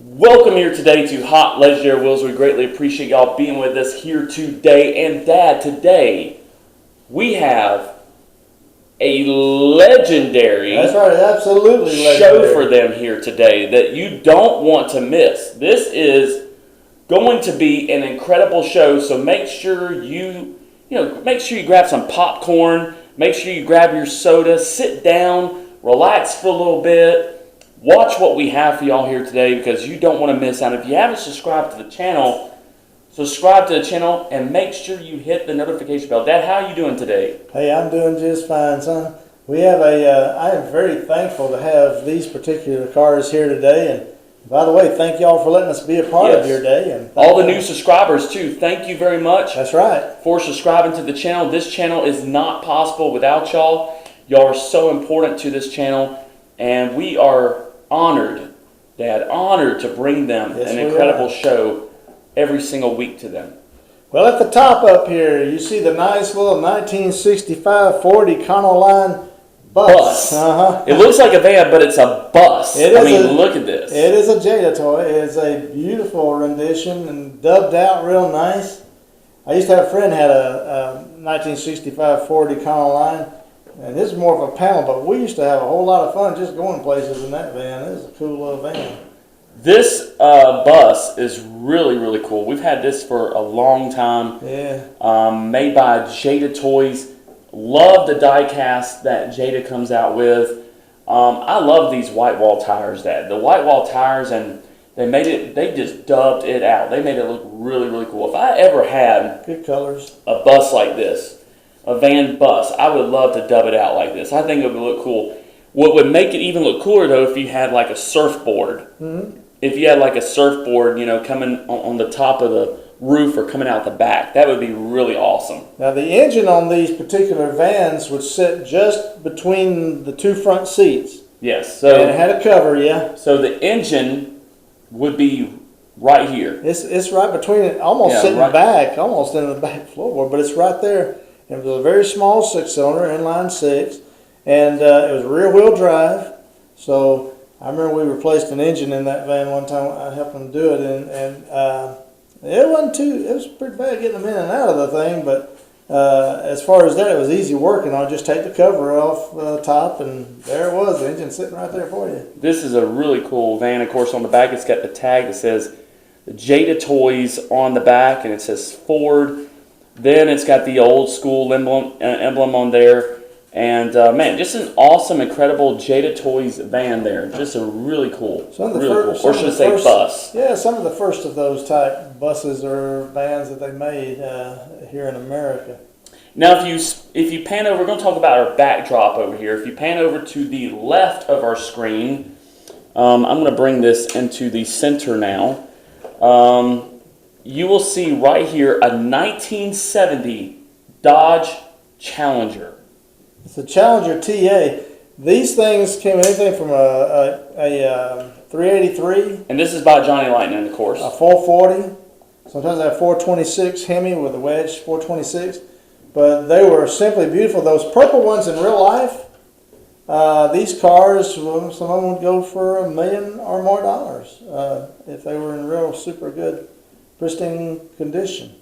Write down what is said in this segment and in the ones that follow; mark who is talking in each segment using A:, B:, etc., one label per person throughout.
A: Welcome here today to Hot Legendary Wheels. We greatly appreciate y'all being with us here today. And Dad, today we have a legendary
B: That's right, absolutely
A: show
B: legendary.
A: for them here today that you don't want to miss. This is going to be an incredible show, so make sure you grab some popcorn, make sure you grab your soda, sit down, relax for a little bit. Watch what we have for y'all here today because you don't want to miss out. If you haven't subscribed to the channel, subscribe to the channel and make sure you hit the notification bell. Dad, how are you doing today?
B: Hey, I'm doing just fine, son. We have I am very thankful to have these particular cars here today. And by the way, thank y'all for letting us be a part of your day. And
A: all the new subscribers too. Thank you very much.
B: That's right.
A: For subscribing to the channel. This channel is not possible without y'all. Y'all are so important to this channel, and we are honored, Dad, honored to bring them an incredible show every single week to them.
B: Well, at the top up here, you see the nice little 1965 Ford Econoline Bus.
A: It looks like a van, but it's a bus. Look at this.
B: It is a Jada toy. It's a beautiful rendition and dubbed out real nice. I used to have a friend had a 1965 Ford Econoline. And this is more of a panel, but we used to have a whole lot of fun just going places in that van. This is a cool little van.
A: This bus is really, really cool. We've had this for a long time.
B: Yeah.
A: Made by Jada Toys. Love the die cast that Jada comes out with. I love these white wall tires, Dad. The white wall tires, and they just dubbed it out. They made it look really, really cool. If I ever had
B: good colors,
A: a bus like this, a van bus, I would love to dub it out like this. I think it would look cool. What would make it even look cooler, though, if you had like a surfboard.
B: Mm-hmm.
A: If you had like a surfboard, coming on the top of the roof or coming out the back, that would be really awesome.
B: Now, the engine on these particular vans would sit just between the two front seats.
A: Yes. So
B: and it had a cover, yeah.
A: So the engine would be right here.
B: It's right between it, almost sitting back, almost in the back floorboard, but it's right there. It was a very small six-cylinder, inline six, and it was rear-wheel drive. So I remember we replaced an engine in that van one time. I helped them do it, and it wasn't too. It was pretty bad getting them in and out of the thing, but as far as that, it was easy working on. Just take the cover off the top, and there it was, the engine sitting right there for you.
A: This is a really cool van. Of course, on the back, it's got the tag that says Jada Toys on the back, and it says Ford. Then it's got the old school emblem on there. And, man, just an awesome, incredible Jada Toys van there. Just a really cool, or should I say bus.
B: Yeah, some of the first of those type buses or vans that they made here in America.
A: Now, if you pan over, we're going to talk about our backdrop over here. If you pan over to the left of our screen, I'm going to bring this into the center now. You will see right here a 1970 Dodge Challenger.
B: It's a Challenger TA. These things came anything from a 383.
A: And this is by Johnny Lightning, of course.
B: A 440. Sometimes I have 426 Hemi with a wedge, 426. But they were simply beautiful. Those purple ones in real life, these cars, some of them would go for $1 million or more if they were in real super good, pristine condition.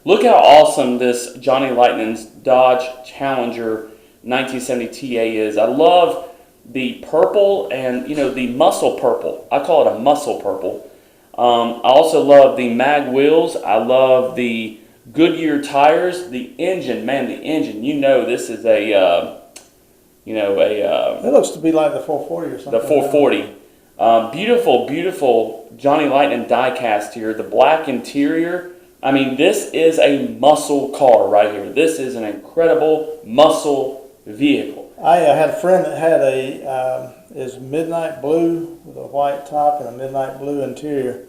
A: Look how awesome this Johnny Lightning's Dodge Challenger 1970 TA is. I love the purple and, the muscle purple. I call it a muscle purple. I also love the mag wheels. I love the Goodyear tires. The engine, man, the engine. This is a,
B: it looks to be like the 440 or something.
A: The 440. Beautiful, beautiful Johnny Lightning die cast here. The black interior. I mean, this is a muscle car right here. This is an incredible muscle vehicle.
B: I had a friend that had is midnight blue with a white top and a midnight blue interior,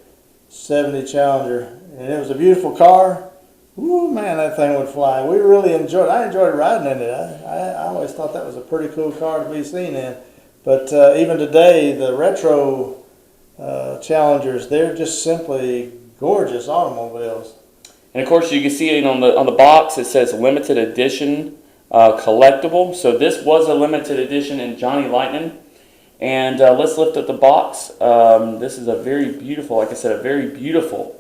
B: 70 Challenger, and it was a beautiful car. Ooh, man, that thing would fly. We really enjoyed it. I enjoyed riding in it. I always thought that was a pretty cool car to be seen in. But even today, the retro Challengers, they're just simply gorgeous automobiles.
A: And of course, you can see it on the box. It says limited edition collectible. So this was a limited edition in Johnny Lightning. And let's lift up the box. This is a very beautiful, like I said, a very beautiful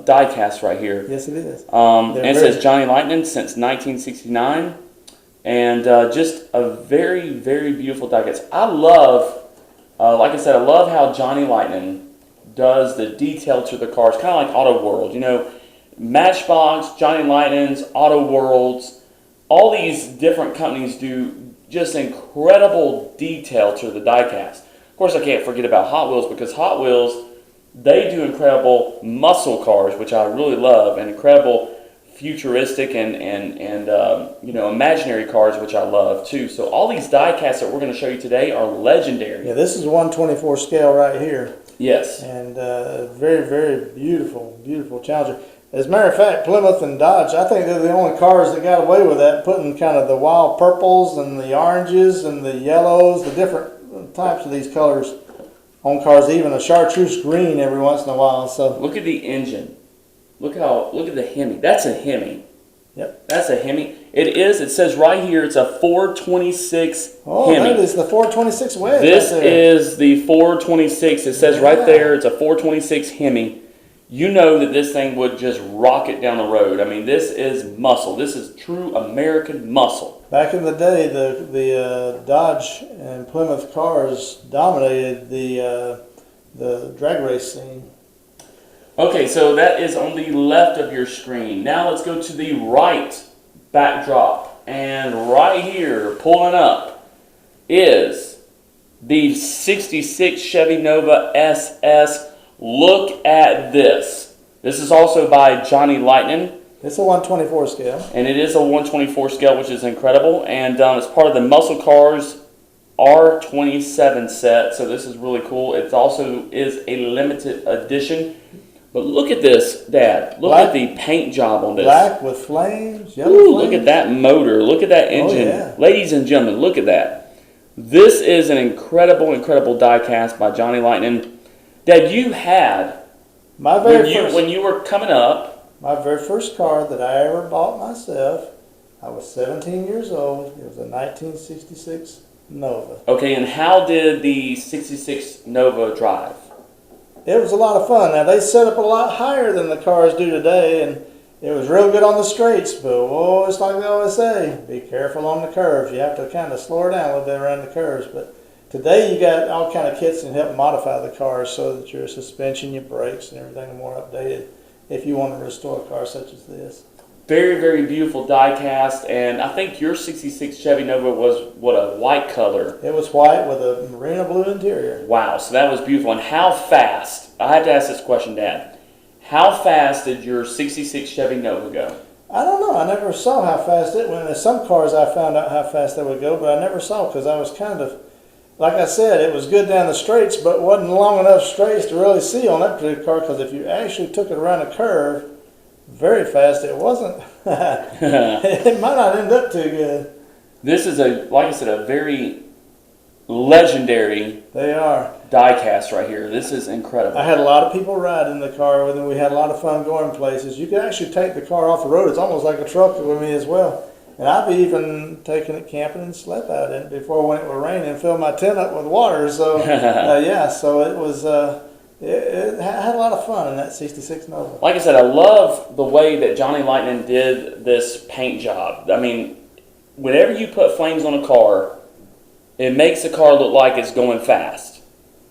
A: die cast right here.
B: Yes, it is.
A: And it says Johnny Lightning since 1969. And just a very, very beautiful die cast. I love, like I said, I love how Johnny Lightning does the detail to the cars, kind of like Auto World. You know, Matchbox, Johnny Lightning's, Auto Worlds, all these different companies do just incredible detail to the diecast. Of course, I can't forget about Hot Wheels, because Hot Wheels, they do incredible muscle cars, which I really love, and incredible futuristic and you know, imaginary cars, which I love too. So all these diecasts that we're going to show you today are legendary.
B: Yeah, this is 1/24 scale right here.
A: Yes.
B: And very, very beautiful Challenger. As a matter of fact, Plymouth and Dodge, I think they're the only cars that got away with that, putting kind of the wild purples and the oranges and the yellows, the different types of these colors on cars, even a chartreuse green every once in a while. So
A: look at the engine. Look at the Hemi. That's a Hemi.
B: Yep.
A: That's a Hemi. It says right here, it's a 426
B: Oh,
A: Hemi.
B: that is the 426 wedge.
A: This
B: right there.
A: is the 426. It says right there, it's a 426 Hemi. You know that this thing would just rocket down the road. I mean, this is muscle. This is true American muscle.
B: Back in the day, the Dodge and Plymouth cars dominated the drag race scene.
A: Okay, so that is on the left of your screen. Now let's go to the right backdrop. And right here, pulling up, is the 66 Chevy Nova SS. Look at this. This is also by Johnny Lightning.
B: It's a 1/24 scale.
A: And it is a 1/24 scale, which is incredible. And it's part of the Muscle Cars R27 set. So this is really cool. It also is a limited edition. But look at this, Dad. Look at the paint job on this.
B: Black with flames, yellow
A: Ooh,
B: flames.
A: look at that motor. Look at that engine.
B: Oh, yeah.
A: Ladies and gentlemen, look at that. This is an incredible die cast by Johnny Lightning. Dad, you had,
B: my
A: when you were coming up,
B: my very first car that I ever bought myself, I was 17 years old. It was a 1966 Nova.
A: Okay, and how did the 66 Nova drive?
B: It was a lot of fun. Now, they set up a lot higher than the cars do today, and it was real good on the straights, but oh, it's like they always say, be careful on the curves. You have to kind of slow her down a little bit around the curves. But today you got all kind of kits that help modify the cars so that your suspension, your brakes, and everything are more updated if you want to restore a car such as this.
A: Very, very beautiful die cast, and I think your 66 Chevy Nova was, what, a white color?
B: It was white with a marina blue interior.
A: Wow, so that was beautiful. And how fast, I have to ask this question, Dad, how fast did your 66 Chevy Nova go?
B: I don't know. I never saw how fast it went. In some cars I found out how fast they would go, but I never saw because I was kind of, like I said, it was good down the straights, but wasn't long enough straights to really see on that particular car, because if you actually took it around a curve very fast, it wasn't. It might not end up too good.
A: This is, like I said, a very legendary
B: They are
A: die cast right here. This is incredible.
B: I had a lot of people ride in the car with me. We had a lot of fun going places. You could actually take the car off the road. It's almost like a truck with me as well. And I've even taken it camping and slept out in it before when it would rain and fill my tent up with water. So yeah, so it was. It had a lot of fun in that 66 Nova.
A: Like I said, I love the way that Johnny Lightning did this paint job. I mean, whenever you put flames on a car, it makes the car look like it's going fast,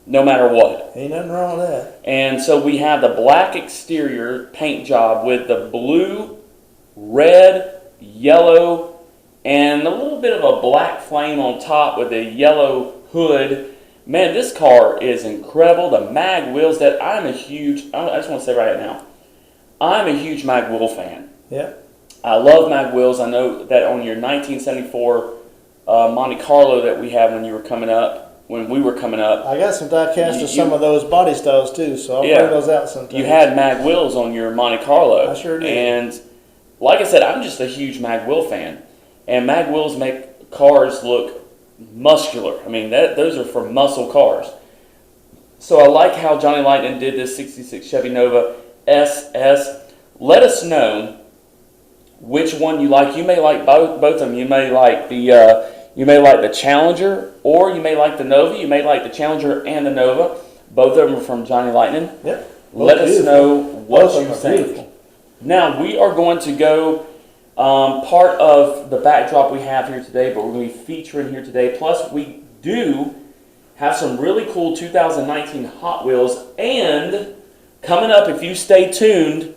A: no matter what.
B: Ain't nothing wrong with that.
A: And so we have the black exterior paint job with the blue, red, yellow, and a little bit of a black flame on top with a yellow hood. Man, this car is incredible. The mag wheels, that I just want to say right now, I'm a huge mag wheel fan.
B: Yeah.
A: I love mag wheels. I know that on your 1974 Monte Carlo that we had when we were coming up,
B: I got some die cast of some of those body styles too, so I'll bring those out sometime.
A: You had mag wheels on your Monte Carlo.
B: I sure did.
A: And like I said, I'm just a huge mag wheel fan. And mag wheels make cars look muscular. I mean, those are for muscle cars. So I like how Johnny Lightning did this 66 Chevy Nova SS. Let us know which one you like. You may like both of them. You may like the You may like the Challenger, or you may like the Nova. You may like the Challenger and the Nova. Both of them are from Johnny Lightning.
B: Yep.
A: Let us know what you think. Now, we are going to go part of the backdrop we have here today, but we're going to be featuring here today. Plus, we do have some really cool 2019 Hot Wheels. And coming up, if you stay tuned,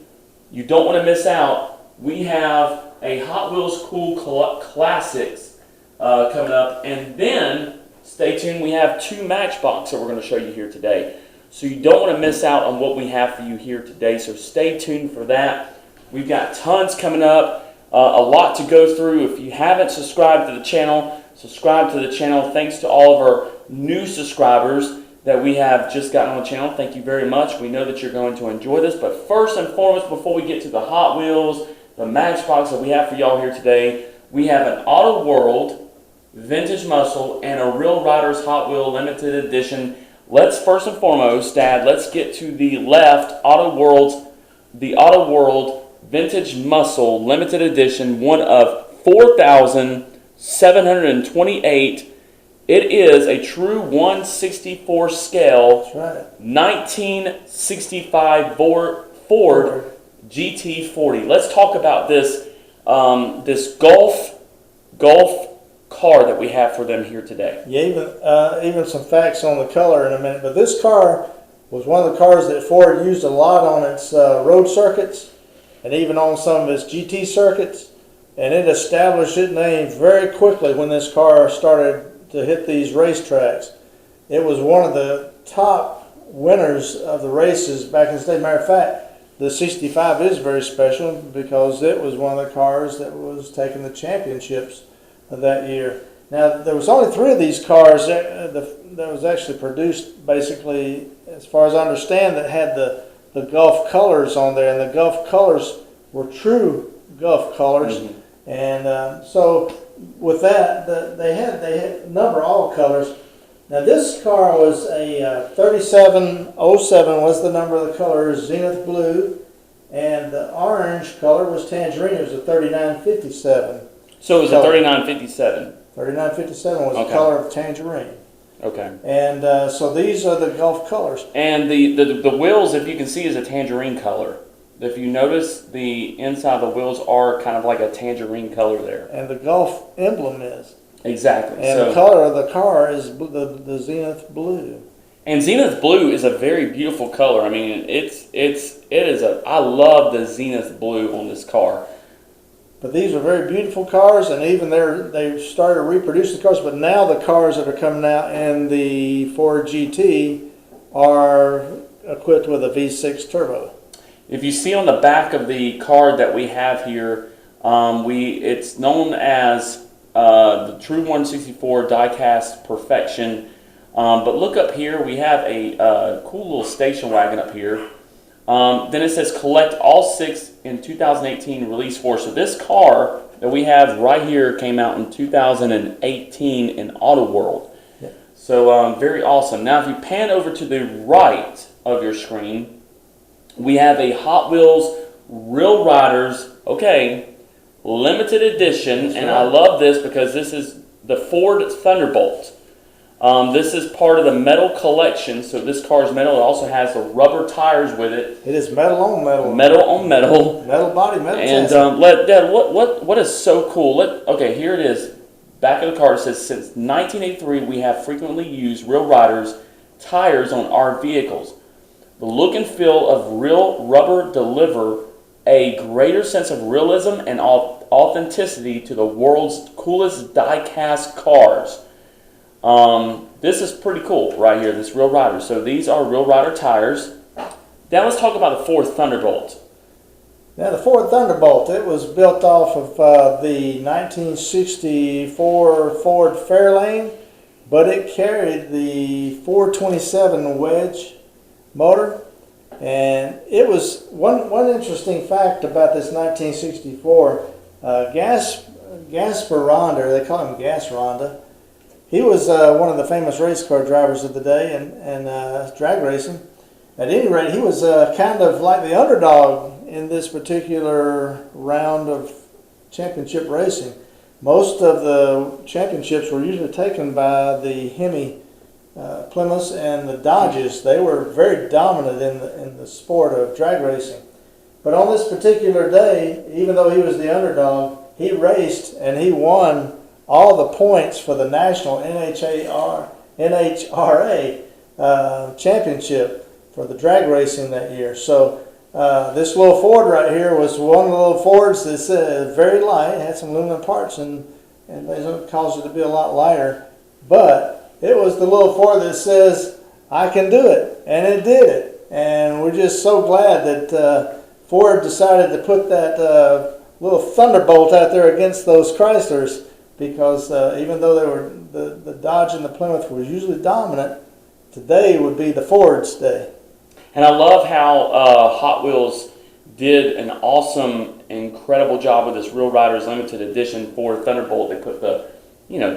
A: you don't want to miss out. We have a Hot Wheels Cool Classics coming up. And then, stay tuned, we have 2 Matchbox that we're going to show you here today. So you don't want to miss out on what we have for you here today. So stay tuned for that. We've got tons coming up, a lot to go through. If you haven't subscribed to the channel, subscribe to the channel. Thanks to all of our new subscribers that we have just gotten on the channel. Thank you very much. We know that you're going to enjoy this. But first and foremost, before we get to the Hot Wheels, the Matchbox that we have for y'all here today, we have an Auto World Vintage Muscle and a Real Riders Hot Wheel Limited Edition. Let's first and foremost, Dad, let's get to the left, the Auto World Vintage Muscle Limited Edition, one of 4,728. It is a true 1/64 scale,
B: That's right.
A: 1965 Ford GT40. Let's talk about this this Golf car that we have for them here today.
B: Yeah, even some facts on the color in a minute. But this car was one of the cars that Ford used a lot on its road circuits and even on some of its GT circuits. And it established its name very quickly when this car started to hit these racetracks. It was one of the top winners of the races back in the day. Matter of fact, the 65 is very special because it was one of the cars that was taking the championships of that year. Now, there was only 3 of these cars that was actually produced, basically, as far as I understand, that had the Gulf colors on there, and the Gulf colors were true Gulf colors. Mm-hmm. And so with that, they had number all colors. Now, this car was a 3707 was the number of the color, Zenith Blue, and the orange color was Tangerine. It was a 3957.
A: So it was a 3957.
B: 3957 was the color of Tangerine.
A: Okay.
B: And so these are the Gulf colors.
A: And the wheels, if you can see, is a tangerine color. If you notice, the inside of the wheels are kind of like a tangerine color there. And
B: the Gulf emblem is.
A: Exactly.
B: And the color of the car is the Zenith Blue.
A: And Zenith Blue is a very beautiful color. I mean, I love the Zenith Blue on this car.
B: But these are very beautiful cars, and even they've started to reproduce the cars, but now the cars that are coming out in the Ford GT are equipped with a V6 turbo.
A: If you see on the back of the card that we have here, it's known as the True 164 Die-Cast Perfection. But look up here, we have a cool little station wagon up here. Then it says collect all 6 in 2018 release 4. So this car that we have right here came out in 2018 in Auto World. Yeah. So very awesome. Now if you pan over to the right of your screen, we have a Hot Wheels Real Riders, limited edition. That's and right. I love this because this is the Ford Thunderbolt. This is part of the metal collection, so this car is metal. It also has the rubber tires with it.
B: It is metal on metal.
A: Metal on metal.
B: Metal body, metal
A: and Dad, what is so cool? Here it is. Back of the car, it says, since 1983, we have frequently used Real Riders tires on our vehicles. The look and feel of real rubber deliver a greater sense of realism and authenticity to the world's coolest die-cast cars. This is pretty cool right here, this Real Rider. So these are Real Rider tires. Now let's talk about the Ford Thunderbolt.
B: Now the Ford Thunderbolt, it was built off of the 1964 Ford Fairlane, but it carried the 427 wedge motor. And it was one interesting fact about this 1964 Gasper Ronda, they call him Gas Ronda. He was one of the famous race car drivers of the day and drag racing. At any rate, he was kind of like the underdog in this particular round of championship racing. most of the championships were usually taken by the Hemi Plymouths and the Dodges. They were very dominant in the sport of drag racing. But on this particular day, even though he was the underdog, he raced and he won all the points for the national NHRA championship for the drag racing that year. So this little Ford right here was one of the little Fords that's very light, had some aluminum parts, and it caused it to be a lot lighter. But it was the little Ford that says, I can do it, and it did it. And we're just so glad that Ford decided to put that little Thunderbolt out there against those Chryslers, because even though they were the Dodge and the Plymouth were usually dominant, today would be the Ford's day.
A: And I love how Hot Wheels did an awesome, incredible job with this Real Riders Limited Edition Ford Thunderbolt. They put the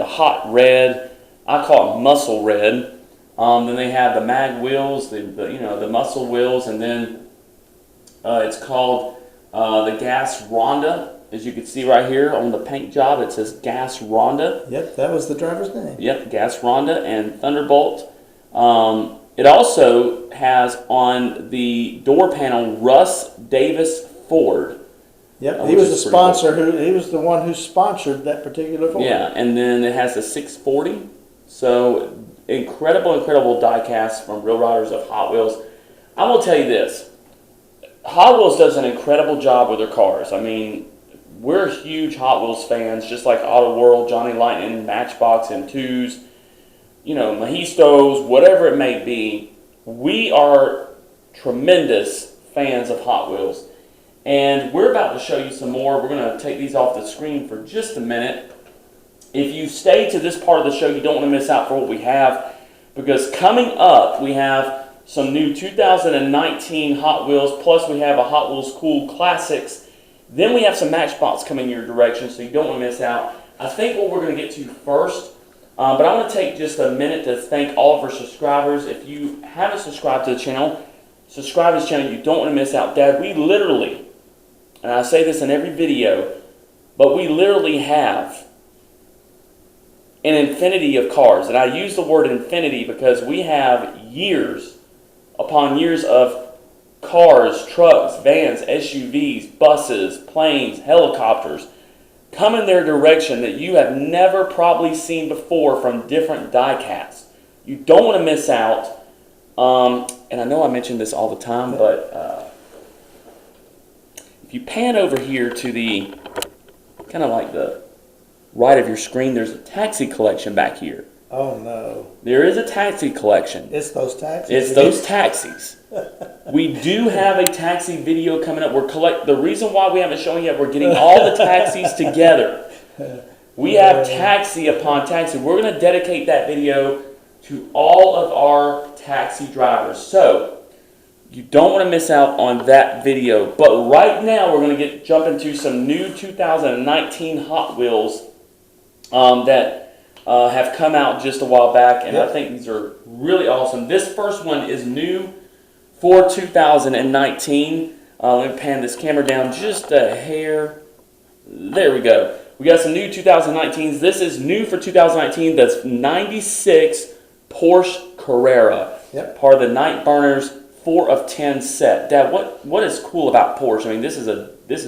A: hot red, I call it muscle red. Then they have the mag wheels, the muscle wheels, and then it's called the Gas Ronda. As you can see right here on the paint job, it says Gas Ronda.
B: Yep, that was the driver's name.
A: Yep, Gas Ronda and Thunderbolt. It also has on the door panel Russ Davis Ford.
B: Yep, he was the sponsor. Cool. He was the one who sponsored that particular Ford.
A: Yeah, and then it has the 640. So incredible die-cast from Real Riders of Hot Wheels. I will tell you this. Hot Wheels does an incredible job with their cars. I mean, we're huge Hot Wheels fans, just like Auto World, Johnny Lightning, Matchbox, M2s, Mahistos, whatever it may be. We are tremendous fans of Hot Wheels. And we're about to show you some more. We're going to take these off the screen for just a minute. If you stay to this part of the show, you don't want to miss out for what we have, because coming up, we have some new 2019 Hot Wheels, plus we have a Hot Wheels Cool Classics. Then we have some Matchbox coming your direction, so you don't want to miss out. I think what we're going to get to first, but I want to take just a minute to thank all of our subscribers. If you haven't subscribed to the channel, subscribe to this channel. You don't want to miss out. Dad, we literally, and I say this in every video, but we literally have an infinity of cars. And I use the word infinity because we have years upon years of cars, trucks, vans, SUVs, buses, planes, helicopters come in their direction that you have never probably seen before from different die casts. You don't want to miss out. And I know I mention this all the time, but if you pan over here to the kind of like the right of your screen, there's a taxi collection back here.
B: Oh no.
A: There is a taxi collection.
B: It's those taxis.
A: It's those taxis. We do have a taxi video coming up. The reason why we haven't shown yet, we're getting all the taxis together. We have taxi upon taxi. We're going to dedicate that video to all of our taxi drivers. So you don't want to miss out on that video. But right now we're going to jump into some new 2019 Hot Wheels that have come out just a while back, and I think these are really awesome. This first one is new for 2019. Let me pan this camera down just a hair. There we go. We got some new 2019s. This is new for 2019. That's 96 Porsche Carrera.
B: Yep.
A: Part of the Night Burners 4 of 10 set. Dad, what is cool about Porsche? I mean, this is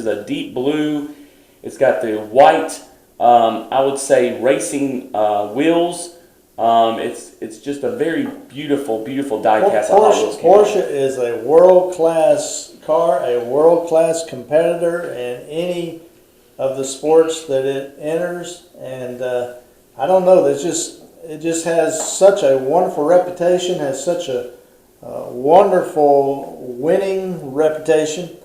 A: a deep blue. It's got the white, I would say, racing wheels. It's just a very beautiful die-cast.
B: Porsche is a world-class car, a world-class competitor in any of the sports that it enters, and I don't know. It just has such a wonderful reputation, has such a wonderful winning reputation.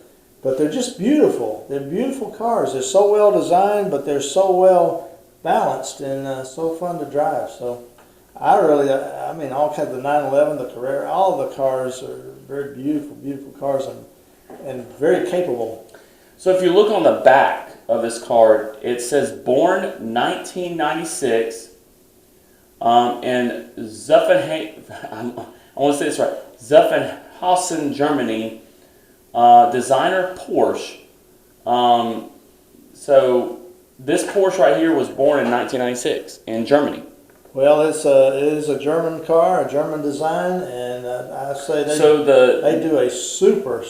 B: But they're just beautiful. They're beautiful cars. They're so well designed, but they're so well balanced and so fun to drive. So I mean, all kinds of the 911, the Carrera, all of the cars are very beautiful cars and very capable.
A: So if you look on the back of this car, it says born 1996 in Zuffenhausen, I want to say this right, Zuffenhausen, Germany. Designer Porsche. So this Porsche right here was born in 1996 in Germany.
B: Well, it is a German car, a German design, and I say they do a super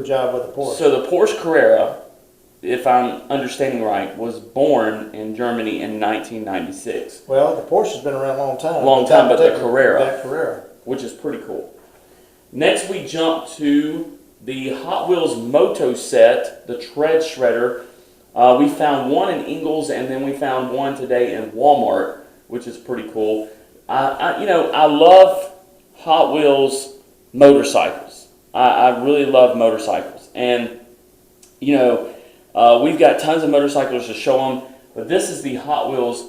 B: job with the Porsche.
A: So the Porsche Carrera, if I'm understanding right, was born in Germany in 1996.
B: Well, the Porsche has been around a long time.
A: But the Carrera.
B: That Carrera.
A: Which is pretty cool. Next, we jump to the Hot Wheels Moto set, the Tread Shredder. We found one in Ingles, and then we found one today in Walmart, which is pretty cool. I love Hot Wheels motorcycles. I really love motorcycles, and we've got tons of motorcycles to show them. But this is the Hot Wheels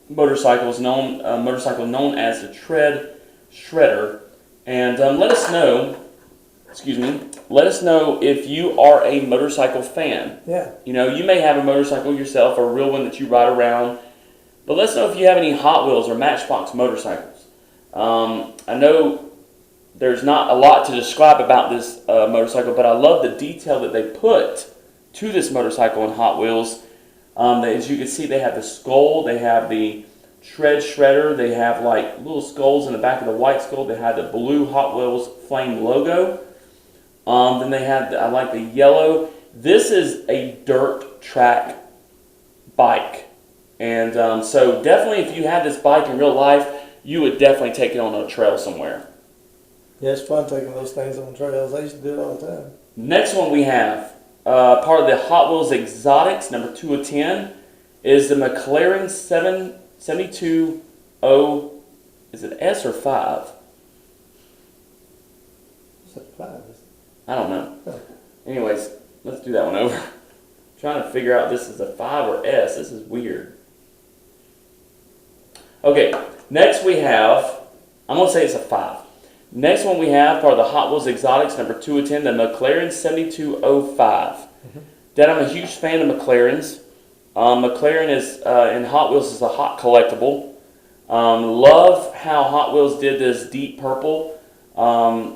A: motorcycle known as the Tread Shredder, and let us know. Let us know if you are a motorcycle fan.
B: Yeah.
A: You may have a motorcycle yourself, or a real one that you ride around. But let us know if you have any Hot Wheels or Matchbox motorcycles. I know there's not a lot to describe about this motorcycle, but I love the detail that they put to this motorcycle in Hot Wheels. As you can see, they have the skull, they have the Tread Shredder, they have like little skulls in the back of the white skull, they have the blue Hot Wheels flame logo. Then they have, I like the yellow. This is a dirt track bike. And so definitely if you had this bike in real life, you would definitely take it on a trail somewhere.
B: Yeah, it's fun taking those things on trails. I used to do it all the time.
A: Next one we have, part of the Hot Wheels Exotics, number 2 of 10, is the McLaren 720, is it S or 5?
B: It's like 5, isn't it?
A: I don't know.
B: Oh.
A: Anyways, let's do that one over. Trying to figure out this is a 5 or S. This is weird. Okay, next we have, I'm going to say it's a 5. Next one we have, part of the Hot Wheels Exotics, number 2 of 10, the McLaren 7205. Dad, I'm a huge fan of McLarens. McLaren is, in Hot Wheels, is a hot collectible. Love how Hot Wheels did this deep purple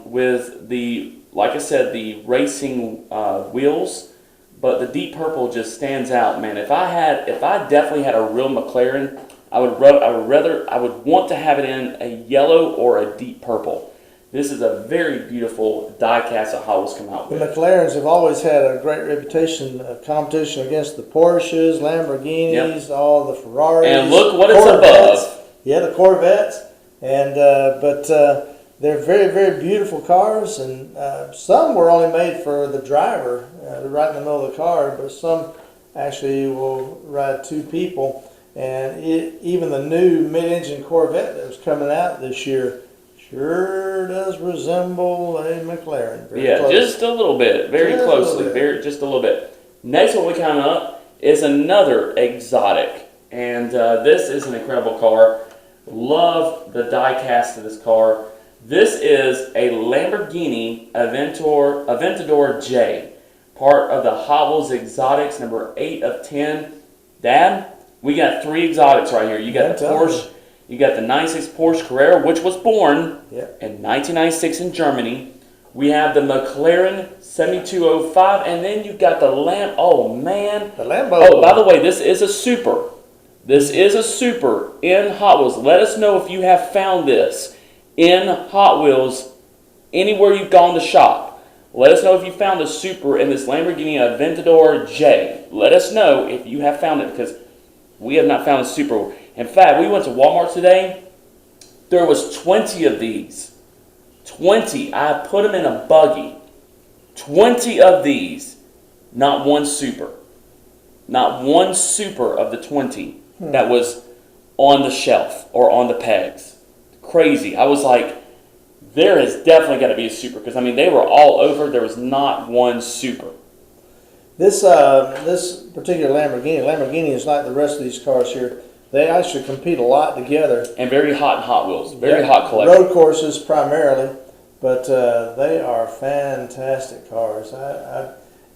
A: with the, like I said, the racing wheels. But the deep purple just stands out, man. If I definitely had a real McLaren, I would want to have it in a yellow or a deep purple. This is a very beautiful die-cast that Hot Wheels come out with.
B: The McLarens have always had a great reputation of competition against the Porsches, Lamborghinis, all the Ferraris.
A: And look what it's above.
B: Yeah, the Corvettes. And but they're very, very beautiful cars, and some were only made for the driver, right in the middle of the car, but some actually will ride 2 people. And even the new mid-engine Corvette that was coming out this year sure does resemble a McLaren.
A: Close. Just a little bit, very just closely, just a little bit. Next one we count up is another exotic, and this is an incredible car. Love the die-cast of this car. This is a Lamborghini Aventador J, part of the Hot Wheels Exotics, number 8 of 10. Dad, we got 3 exotics right here. You got the Porsche, you got the 96 Porsche Carrera, which was born in 1996 in Germany. We have the McLaren 7205, and then you got the Lambo. Oh man,
B: the Lambo.
A: Oh, by the way, this is a Super. This is a Super in Hot Wheels. Let us know if you have found this in Hot Wheels anywhere you've gone to shop. Let us know if you found the Super in this Lamborghini Aventador J. Let us know if you have found it, because we have not found a Super. In fact, we went to Walmart today. There was 20 of these. 20. I put them in a buggy. 20 of these. Not one Super. Not one Super of the 20 that was on the shelf or on the pegs. Crazy. I was like, there has definitely got to be a Super, because I mean they were all over. There was not one Super.
B: This particular Lamborghini is like the rest of these cars here. They actually compete a lot together.
A: And very hot in Hot Wheels. Very hot collection.
B: Road courses primarily, but they are fantastic cars.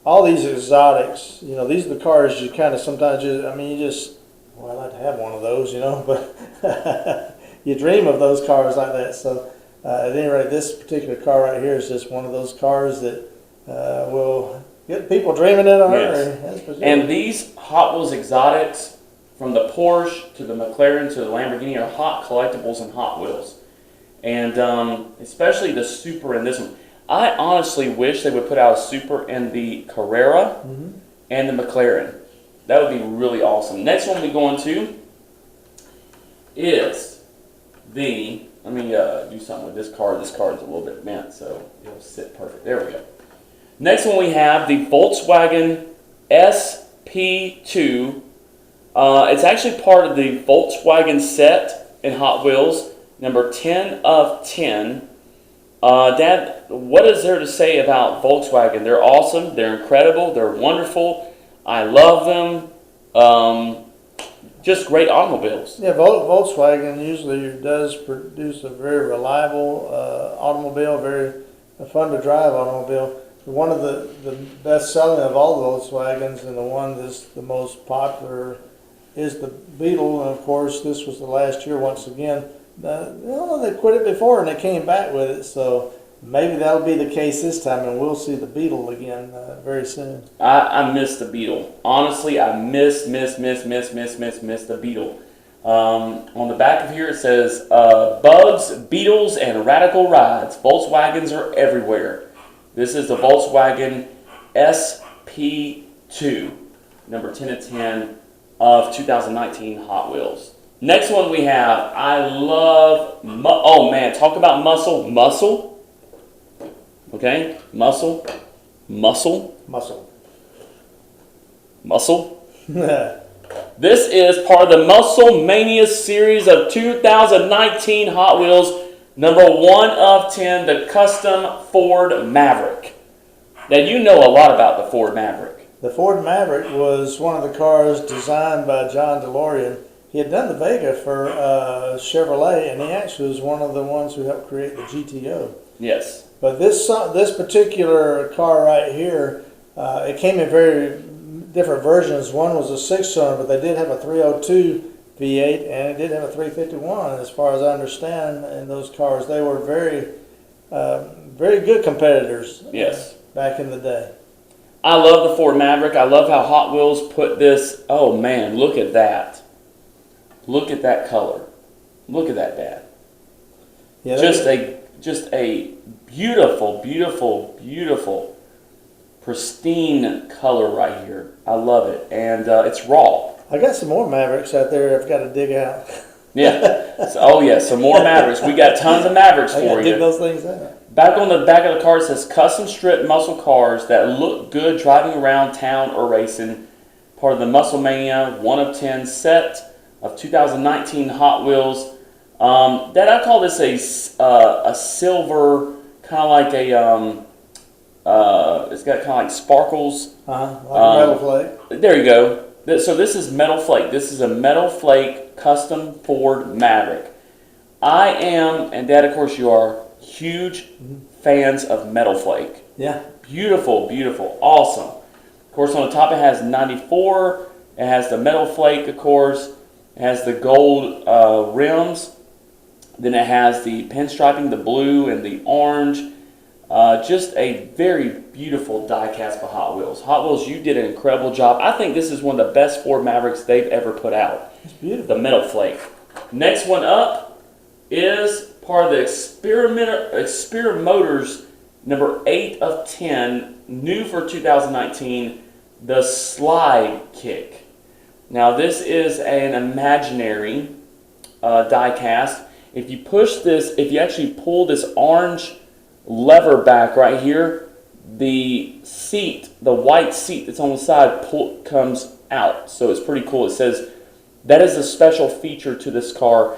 B: All these exotics, these are the cars you kind of sometimes I'd like to have one of those, but you dream of those cars like that. So at any rate, this particular car right here is just one of those cars that will Get people dreaming in a hurry.
A: Yes.
B: That's for sure.
A: And these Hot Wheels exotics, from the Porsche to the McLaren to the Lamborghini, are hot collectibles and Hot Wheels. And especially the Super in this one. I honestly wish they would put out a Super in the Carrera and the McLaren. That would be really awesome. Next one we go into is the, let me do something with this card. This card is a little bit bent, so it'll sit perfect. There we go. Next one we have the Volkswagen SP2. It's actually part of the Volkswagen set in Hot Wheels, number 10 of 10. Dad, what is there to say about Volkswagen? They're awesome. They're incredible. They're wonderful. I love them. Just great automobiles.
B: Yeah, Volkswagen usually does produce a very reliable automobile, very fun to drive automobile. One of the best selling of all the Volkswagens, and the one that's the most popular, is the Beetle. And of course, this was the last year once again. They quit it before and they came back with it, so maybe that'll be the case this time, and we'll see the Beetle again very soon.
A: I miss the Beetle. Honestly, I miss the Beetle. On the back of here it says, Bugs, Beetles, and Radical Rides. Volkswagens are everywhere. This is the Volkswagen SP2, number 10 of 10 of 2019 Hot Wheels. Next one we have, I love, oh man, talk about muscle. Okay, muscle. This is part of the Muscle Mania series of 2019 Hot Wheels, number 1 of 10, the custom Ford Maverick. Now you know a lot about the Ford Maverick.
B: The Ford Maverick was one of the cars designed by John DeLorean. He had done the Vega for Chevrolet, and he actually was one of the ones who helped create the GTO.
A: Yes.
B: But this particular car right here, it came in very different versions. One was a 6-cylinder, but they did have a 302 V8, and it did have a 351. As far as I understand, in those cars, they were very good competitors.
A: Yes.
B: Back in the day.
A: I love the Ford Maverick. I love how Hot Wheels put this. Oh man, look at that. Look at that color. Look at that, Dad. Yeah, just a beautiful, pristine color right here. I love it, and it's raw.
B: I got some more Mavericks out there I've got to dig out.
A: Yeah. Some more Mavericks. We got tons of Mavericks for you.
B: Dig those things out.
A: Back on the back of the car it says custom strip muscle cars that look good driving around town or racing. Part of the Muscle Mania 1 of 10 set of 2019 Hot Wheels. Dad, I call this a silver, kind of like a it's got kind of like sparkles.
B: Like a metal flake.
A: There you go. So this is metal flake. This is a metal flake custom Ford Maverick. I am, and Dad, of course you are, huge fans of metal flake.
B: Yeah.
A: Beautiful, awesome. Of course, on the top it has 94. It has the metal flake, of course. It has the gold rims. Then it has the pinstriping, the blue and the orange. Just a very beautiful die-cast for Hot Wheels. Hot Wheels, you did an incredible job. I think this is one of the best Ford Mavericks they've ever put out.
B: It's beautiful.
A: The metal flake. Next one up is part of the Experiment Motors, number 8 of 10, new for 2019, the Slide Kick. Now this is an imaginary die-cast. If you push this, if you actually pull this orange lever back right here, the seat, the white seat that's on the side comes out. So it's pretty cool. It says that is a special feature to this car.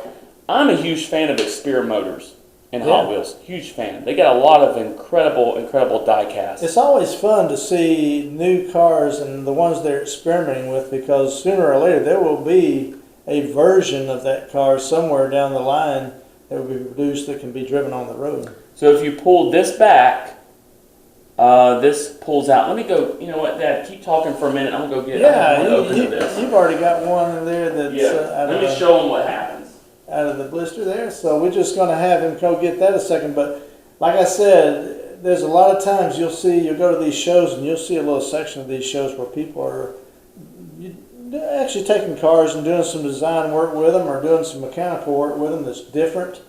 A: I'm a huge fan of Experiment Motors and Hot Wheels. Huge fan. They got a lot of incredible die casts.
B: It's always fun to see new cars and the ones they're experimenting with, because sooner or later there will be a version of that car somewhere down the line that will be produced that can be driven on the road.
A: So if you pull this back, this pulls out. Let me go. You know what, Dad? Keep talking for a minute. I'm gonna go get.
B: Yeah, you've already got one in there that's.
A: Let me show them what happens.
B: Out of the blister there. So we're just going to have him go get that a second. But like I said, there's a lot of times you'll go to these shows and you'll see a little section of these shows where people are actually taking cars and doing some design work with them or doing some mechanical work with them that's different.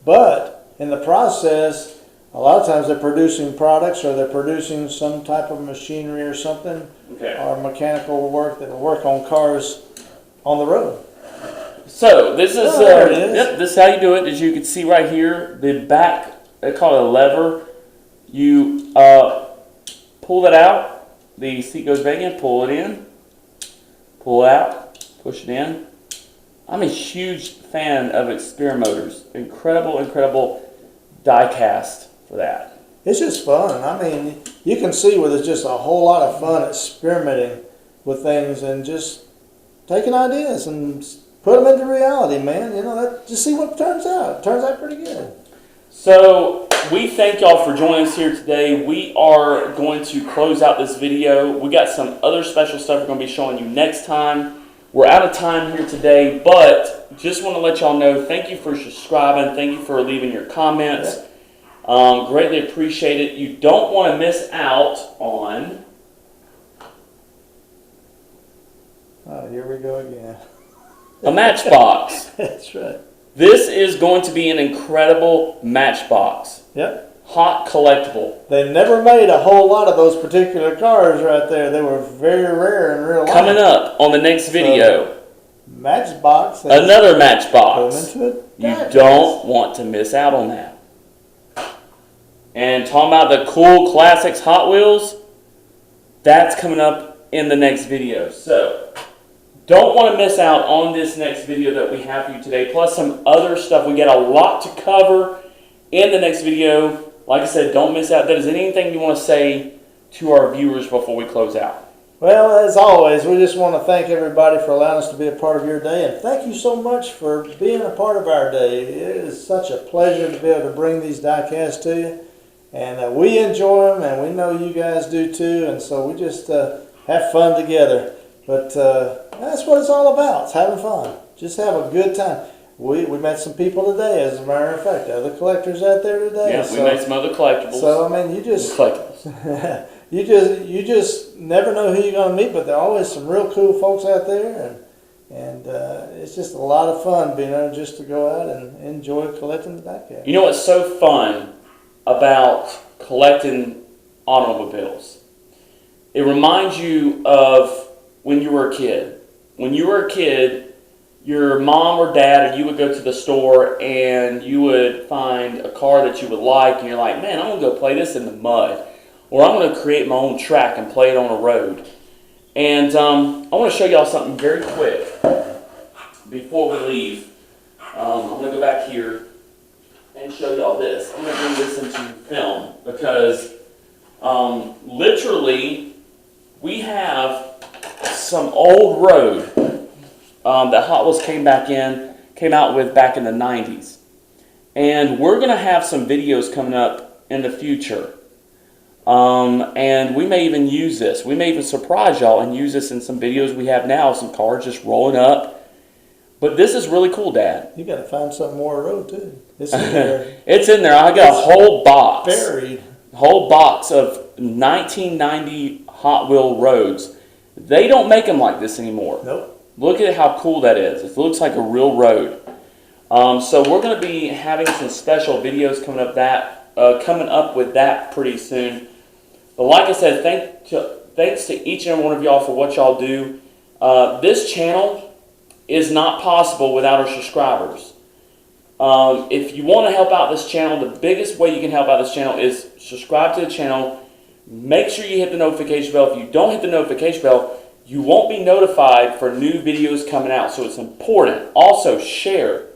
B: But in the process, a lot of times they're producing products or they're producing some type of machinery or something, or mechanical work that will work on cars on the road.
A: So this is, this is how you do it. As you can see right here, the back, they call it a lever. You pull that out, the seat goes back in, pull it in, pull it out, push it in. I'm a huge fan of Xperia motors. Incredible die cast for that.
B: It's just fun. I mean, you can see where there's just a whole lot of fun experimenting with things and just taking ideas and put them into reality, man. You know, just see what turns out. It turns out pretty good.
A: So we thank y'all for joining us here today. We are going to close out this video. We got some other special stuff we're going to be showing you next time. We're out of time here today, but just want to let y'all know, thank you for subscribing. Thank you for leaving your comments. Greatly appreciate it. You don't want to miss out on...
B: Oh, here we go again.
A: A Matchbox.
B: That's right.
A: This is going to be an incredible Matchbox.
B: Yep.
A: Hot collectible.
B: They never made a whole lot of those particular cars right there. They were very rare in real life.
A: Coming up on the next video.
B: So, Matchbox.
A: Another Matchbox.
B: Into it.
A: You don't want to miss out on that. And talking about the cool classics Hot Wheels, that's coming up in the next video. So, don't want to miss out on this next video that we have for you today, plus some other stuff. We got a lot to cover in the next video. Like I said, don't miss out. Is there anything you want to say to our viewers before we close out?
B: Well, as always, we just want to thank everybody for allowing us to be a part of your day, and thank you so much for being a part of our day. It is such a pleasure to be able to bring these diecasts to you, and we enjoy them, and we know you guys do too, and so we just have fun together. But that's what it's all about. It's having fun. Just have a good time. We met some people today, as a matter of fact, other collectors out there today.
A: Yeah, we met some other collectibles.
B: So I mean, you just
A: collectibles.
B: you just never know who you're going to meet, but there are always some real cool folks out there, and it's just a lot of fun being able just to go out and enjoy collecting the diecast.
A: You know what's so fun about collecting automobiles? It reminds you of when you were a kid. When you were a kid, your mom or dad or you would go to the store and you would find a car that you would like, and you're like, man, I'm going to go play this in the mud. Or I'm going to create my own track and play it on a road. And I want to show y'all something very quick before we leave. I'm going to go back here and show y'all this. I'm going to bring this into film because literally we have some old road that Hot Wheels came out with back in the 90s. And we're going to have some videos coming up in the future. And we may even use this. We may even surprise y'all and use this in some videos we have now, some cars just rolling up. But this is really cool, Dad.
B: You got to find something more road, too. It's in there.
A: It's in there. I got a whole box.
B: Buried.
A: Whole box of 1990 Hot Wheel roads. They don't make them like this anymore.
B: Nope.
A: Look at how cool that is. It looks like a real road. So we're going to be having some special videos coming up with that pretty soon. But like I said, thanks to each and every one of y'all for what y'all do. This channel is not possible without our subscribers. If you want to help out this channel, the biggest way you can help out this channel is subscribe to the channel. Make sure you hit the notification bell. If you don't hit the notification bell, you won't be notified for new videos coming out. So it's important. Also, share.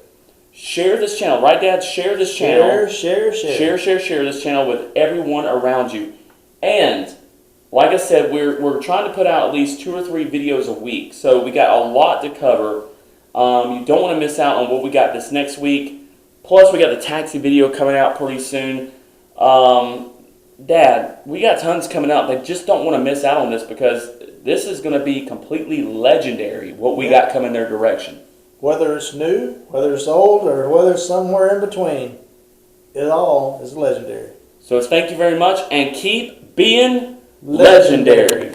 A: Share this channel. Right, Dad? Share this channel.
B: Share
A: this channel with everyone around you. And, like I said, we're trying to put out at least 2 or 3 videos a week. So we got a lot to cover. You don't want to miss out on what we got this next week. Plus, we got the taxi video coming out pretty soon. Dad, we got tons coming out. They just don't want to miss out on this because this is going to be completely legendary, what we got coming their direction.
B: Whether it's new, whether it's old, or whether it's somewhere in between, it all is legendary.
A: So thank you very much, and keep being legendary.